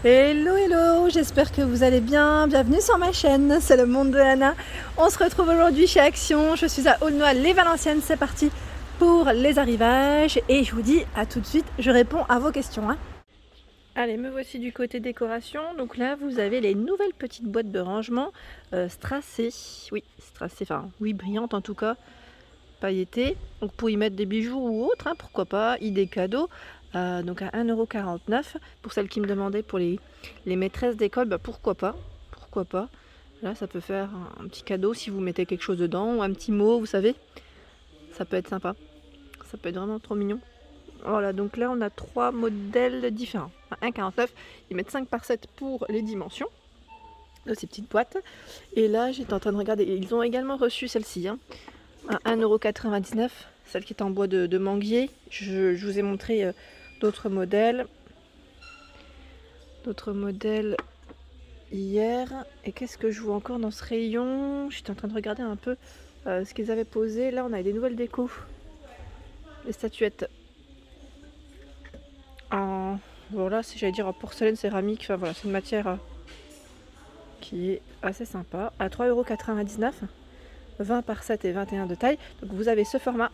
Hello hello, j'espère que vous allez bien, bienvenue sur ma chaîne, c'est le monde de Anna. On se retrouve aujourd'hui chez Action, je suis à Aulnoy-les-Valenciennes, c'est parti pour les arrivages et je vous dis à tout de suite, je réponds à vos questions. Allez, me voici du côté décoration, donc là vous avez les nouvelles petites boîtes de rangement strassées, oui brillantes en tout cas, pailletées, donc pour y mettre des bijoux ou autres, pourquoi pas, idée cadeau. Donc à 1,49 € pour celles qui me demandaient pour les maîtresses d'école, pourquoi pas, là ça peut faire un petit cadeau si vous mettez quelque chose dedans ou un petit mot, vous savez, ça peut être sympa, ça peut être vraiment trop mignon. Voilà, donc là on a 3 modèles différents. 1,49 €, ils mettent 5 par 7 pour les dimensions de ces petites boîtes. Et là j'étais en train de regarder, ils ont également reçu celle-ci, à 1,99 €, celle qui est en bois de manguier. Je vous ai montré d'autres modèles hier. Et qu'est-ce que je vois encore dans ce rayon? J'étais en train de regarder un peu ce qu'ils avaient posé. Là on a des nouvelles décos, les statuettes en, voilà, j'allais dire en porcelaine céramique, enfin voilà, c'est une matière qui est assez sympa, à 3,99 €, 20 par 7 et 21 de taille. Donc vous avez ce format.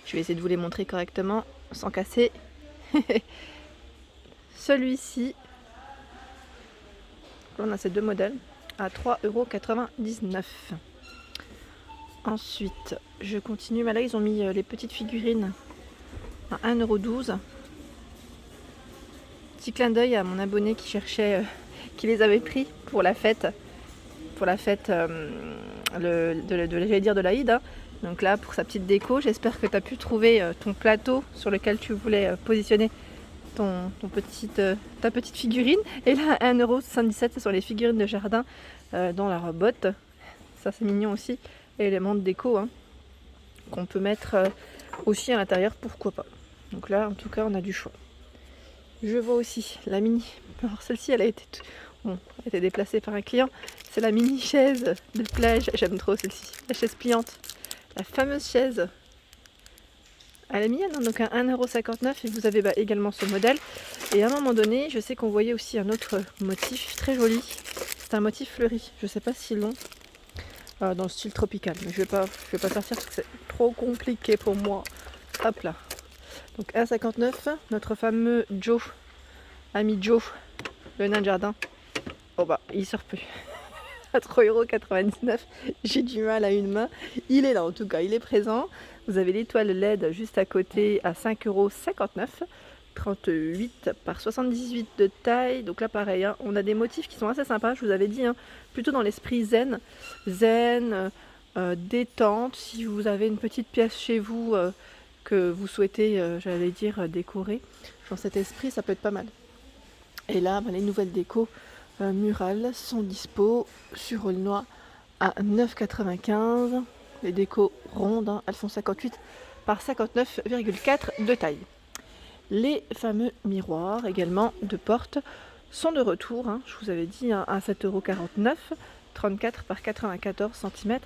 Je vais essayer de vous les montrer correctement sans casser. Celui-ci, on a ces deux modèles à 3,99 €. Ensuite, je continue. Mais là, ils ont mis les petites figurines à 1,12 €. Petit clin d'œil à mon abonné qui cherchait, qui les avait pris pour la fête, j'allais dire de l'Aïd. Donc là, pour sa petite déco, j'espère que tu as pu trouver ton plateau sur lequel tu voulais positionner ta petite figurine. Et là, 1,77 €, ce sont les figurines de jardin dans la botte. Ça, c'est mignon aussi. Élément de déco qu'on peut mettre aussi à l'intérieur, pourquoi pas. Donc là, en tout cas, on a du choix. Je vois aussi la mini. Alors celle-ci, elle a été déplacée par un client. C'est la mini chaise de plage. J'aime trop celle-ci. La chaise pliante. La fameuse chaise. Elle est mignonne, donc à 1,59 € et vous avez également ce modèle. Et à un moment donné, je sais qu'on voyait aussi un autre motif très joli. C'est un motif fleuri. Je sais pas s'ils l'ont dans le style tropical, mais je vais pas sortir parce que c'est trop compliqué pour moi. Hop là. Donc 1,59 €, notre fameux Joe, ami Joe, le nain de jardin. Oh il sort plus. À 3,99 €, j'ai du mal à une main. Il est là en tout cas, il est présent. Vous avez l'étoile LED juste à côté à 5,59 €, 38 par 78 de taille. Donc là pareil, on a des motifs qui sont assez sympas, je vous avais dit, plutôt dans l'esprit zen, détente. Si vous avez une petite pièce chez vous que vous souhaitez, j'allais dire, décorer dans cet esprit, ça peut être pas mal. Et là, les nouvelles décos murales sont dispo sur Aulnoy à 9,95 €. Les décos rondes, elles font 58 par 59,4 de taille. Les fameux miroirs également de porte sont de retour, je vous avais dit, à 7,49 €, 34 par 94 cm.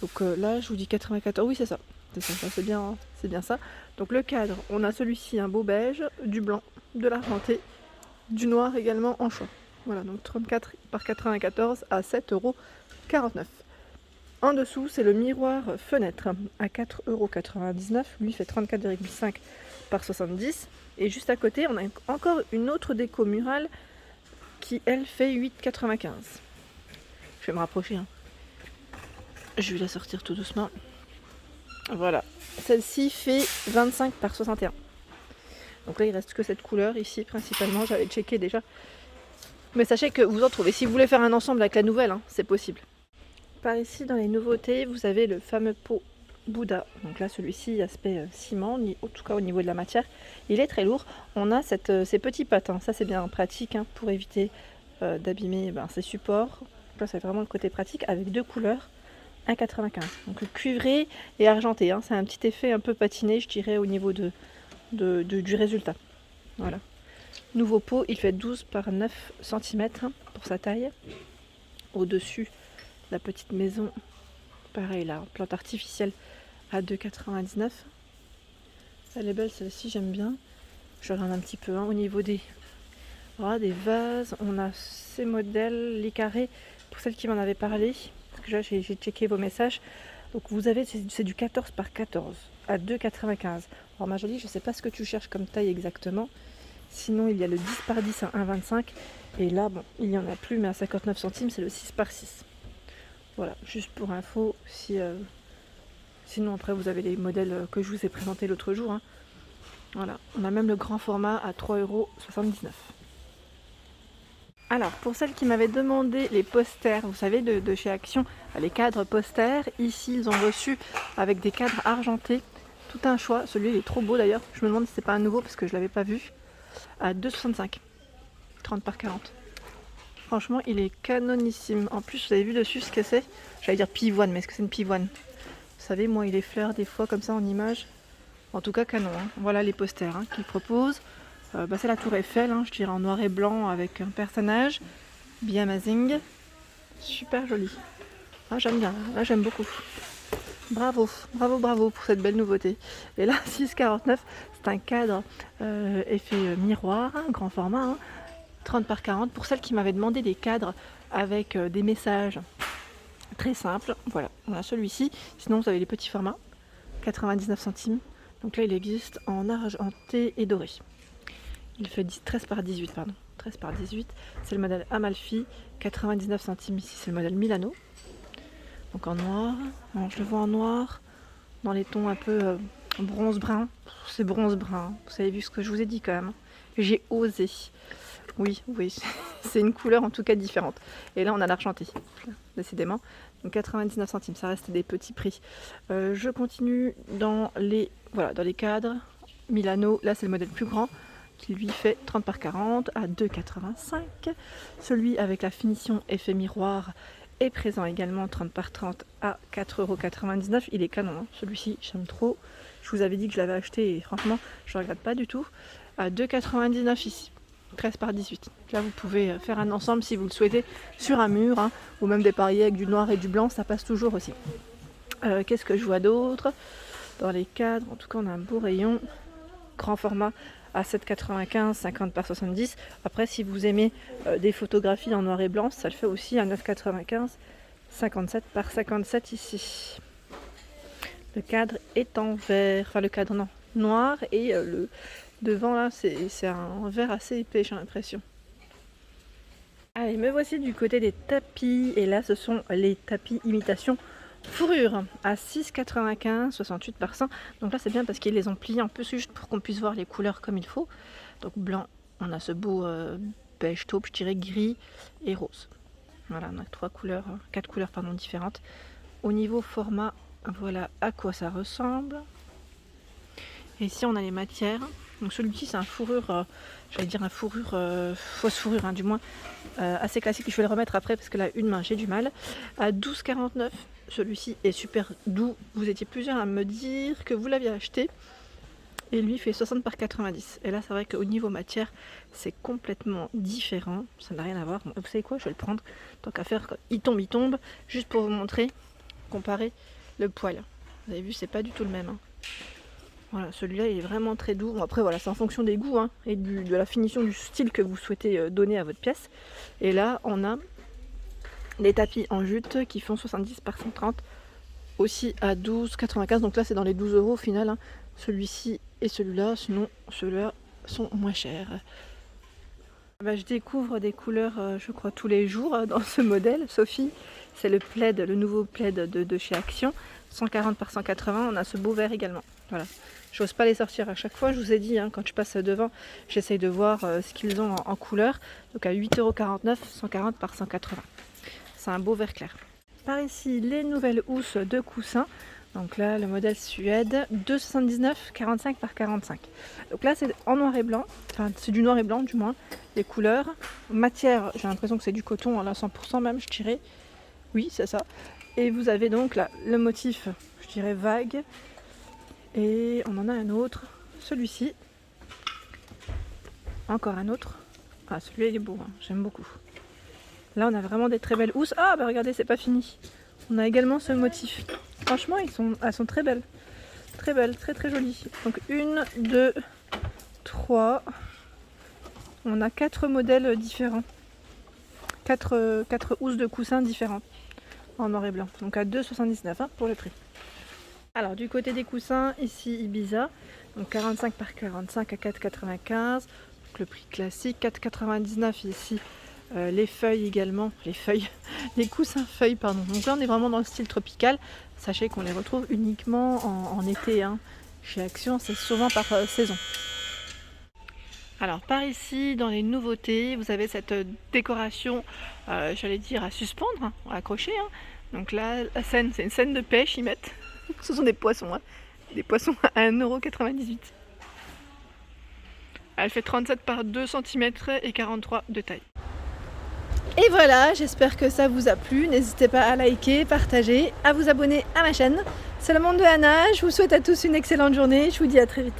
Donc là, je vous dis 94, oui c'est ça, c'est bien ça. Donc le cadre, on a celui-ci, un beau beige, du blanc, de l'argenté, du noir également en choix. Voilà, donc 34 par 94 à 7,49 €. En dessous, c'est le miroir fenêtre à 4,99 €. Lui fait 34,5 par 70. Et juste à côté, on a encore une autre déco murale qui, elle, fait 8,95 €. Je vais me rapprocher. Je vais la sortir tout doucement. Voilà. Celle-ci fait 25 par 61. Donc là, il reste que cette couleur ici, principalement. J'avais checké déjà. Mais sachez que vous en trouvez. Si vous voulez faire un ensemble avec la nouvelle, c'est possible. Par ici, dans les nouveautés, vous avez le fameux pot Bouddha. Donc là, celui-ci, aspect ciment, en tout cas au niveau de la matière. Il est très lourd. On a ces petits patins. Ça, c'est bien pratique pour éviter d'abîmer ces supports. Là, c'est vraiment le côté pratique avec deux couleurs. 1,95 €. Donc cuivré et argenté. C'est un petit effet un peu patiné, je dirais, au niveau du résultat. Voilà. Nouveau pot, il fait 12 par 9 cm pour sa taille. Au-dessus, la petite maison, pareil là, plante artificielle à 2,99 €. Elle est belle celle-ci, j'aime bien. Je regarde un petit peu au niveau des, voilà, des vases. On a ces modèles, les carrés, pour celles qui m'en avaient parlé. Parce que là, j'ai checké vos messages. Donc vous avez, c'est du 14 par 14 à 2,95. Alors ma jolie, je ne sais pas ce que tu cherches comme taille exactement. Sinon, il y a le 10 par 10 à 1,25. Et là, bon, il n'y en a plus, mais à 59 centimes, c'est le 6 par 6. Voilà, juste pour info, si, sinon après vous avez les modèles que je vous ai présentés l'autre jour. Hein. Voilà, on a même le grand format à 3,79 €. Alors, pour celles qui m'avaient demandé les posters, vous savez, de chez Action, les cadres posters, ici ils ont reçu avec des cadres argentés, tout un choix. Celui-là il est trop beau d'ailleurs, je me demande si c'est pas un nouveau parce que je l'avais pas vu, à 2,65 €, 30 par 40. Franchement, il est canonissime. En plus, vous avez vu dessus ce que c'est? J'allais dire pivoine, mais est-ce que c'est une pivoine? Vous savez, moi, il est fleurs des fois comme ça en image. En tout cas, canon. Hein. Voilà les posters qu'il propose. C'est la tour Eiffel, je dirais en noir et blanc avec un personnage. Bien amazing. Super joli. Ah, j'aime bien. Là, j'aime beaucoup. Bravo, bravo, bravo pour cette belle nouveauté. Et là, 6,49 €, c'est un cadre effet miroir, grand format. 30 par 40 pour celles qui m'avaient demandé des cadres avec des messages très simples. Voilà, on a celui-ci. Sinon, vous avez les petits formats, 99 centimes. Donc là, il existe en argenté et doré. Il fait 13 par 18, pardon. 13 par 18. C'est le modèle Amalfi, 99 centimes. Ici, c'est le modèle Milano. Donc en noir. Alors, je le vois en noir, dans les tons un peu bronze-brun. C'est bronze-brun. Vous avez vu ce que je vous ai dit quand même. J'ai osé. Oui, c'est une couleur en tout cas différente. Et là, on a l'argenté, décidément. Donc 99 centimes, ça reste des petits prix. Je continue dans les cadres. Milano, là c'est le modèle plus grand, qui lui fait 30 par 40 à 2,85 €. Celui avec la finition effet miroir est présent également, 30 par 30 à 4,99 €. Il est canon, hein. Celui-ci, j'aime trop. Je vous avais dit que je l'avais acheté et franchement, je ne regrette pas du tout. À 2,99 € ici. 13 par 18. Là, vous pouvez faire un ensemble si vous le souhaitez sur un mur, ou même dépareiller avec du noir et du blanc, ça passe toujours aussi. Qu'est-ce que je vois d'autre dans les cadres? En tout cas, on a un beau rayon, grand format à 7,95, 50 par 70. Après, si vous aimez des photographies en noir et blanc, ça le fait aussi à 9,95, 57 par 57 ici. Le cadre est en vert, enfin le cadre non, noir, et le devant là, c'est un vert assez épais, j'ai l'impression. Allez, me voici du côté des tapis. Et là, ce sont les tapis imitation fourrure à 6,95, 68 par 100. Donc là, c'est bien parce qu'ils les ont pliés un peu juste pour qu'on puisse voir les couleurs comme il faut. Donc blanc, on a ce beau beige taupe, je dirais gris et rose. Voilà, on a 4 couleurs différentes. Au niveau format, voilà à quoi ça ressemble. Et ici, on a les matières. Donc celui-ci c'est un fourrure, j'allais dire un fourrure, fausse fourrure du moins, assez classique. Je vais le remettre après parce que là une main j'ai du mal. À 12,49, celui-ci est super doux. Vous étiez plusieurs à me dire que vous l'aviez acheté. Et lui fait 60 par 90. Et là c'est vrai qu'au niveau matière c'est complètement différent. Ça n'a rien à voir. Bon, vous savez quoi, je vais le prendre. Tant qu'à faire, il tombe. Juste pour vous montrer, comparer le poil. Vous avez vu, c'est pas du tout le même. Voilà, celui-là il est vraiment très doux. Bon, après voilà, c'est en fonction des goûts et de la finition du style que vous souhaitez donner à votre pièce. Et là on a les tapis en jute qui font 70 par 130 aussi à 12,95. Donc là c'est dans les 12 € au final. Celui-ci et celui-là, sinon ceux-là sont moins chers. Je découvre des couleurs, je crois, tous les jours dans ce modèle. Sophie, c'est le plaid, le nouveau plaid de chez Action. 140 par 180, on a ce beau vert également. Voilà. J'ose pas les sortir à chaque fois, je vous ai dit, quand je passe devant, j'essaye de voir ce qu'ils ont en couleur. Donc à 8,49 €, 140 par 180. C'est un beau vert clair. Par ici, les nouvelles housses de coussins. Donc là, le modèle Suède, 2,79, 45 par 45. Donc là, c'est en noir et blanc. Enfin, c'est du noir et blanc, du moins, les couleurs. Matière, j'ai l'impression que c'est du coton, là, 100% même, je dirais. Oui, c'est ça. Et vous avez donc là, le motif, je dirais, vague. Et on en a un autre, celui-ci. Encore un autre. Ah, celui-là, il est beau, j'aime beaucoup. Là, on a vraiment des très belles housses. Ah, bah regardez, c'est pas fini. On a également ce motif. Franchement, elles sont très belles. Très belles, très très jolies. Donc 1, 2, 3. On a 4 modèles différents. 4 housses de coussins différentes en noir et blanc. Donc à 2,79 pour le prix. Alors du côté des coussins, ici Ibiza. Donc 45 par 45 à 4,95. Donc le prix classique. 4,99 ici. Les feuilles également. Les coussins feuilles, pardon. Donc là on est vraiment dans le style tropical. Sachez qu'on les retrouve uniquement en été. Chez Action, c'est souvent par saison. Alors par ici, dans les nouveautés, vous avez cette décoration, j'allais dire à suspendre, à accrocher. Donc là, la scène, c'est une scène de pêche, ils mettent. Ce sont des poissons, des poissons à 1,98 €. Elle fait 37 par 2 cm et 43 de taille. Et voilà, j'espère que ça vous a plu. N'hésitez pas à liker, partager, à vous abonner à ma chaîne. C'est le monde de Anna, je vous souhaite à tous une excellente journée, je vous dis à très vite.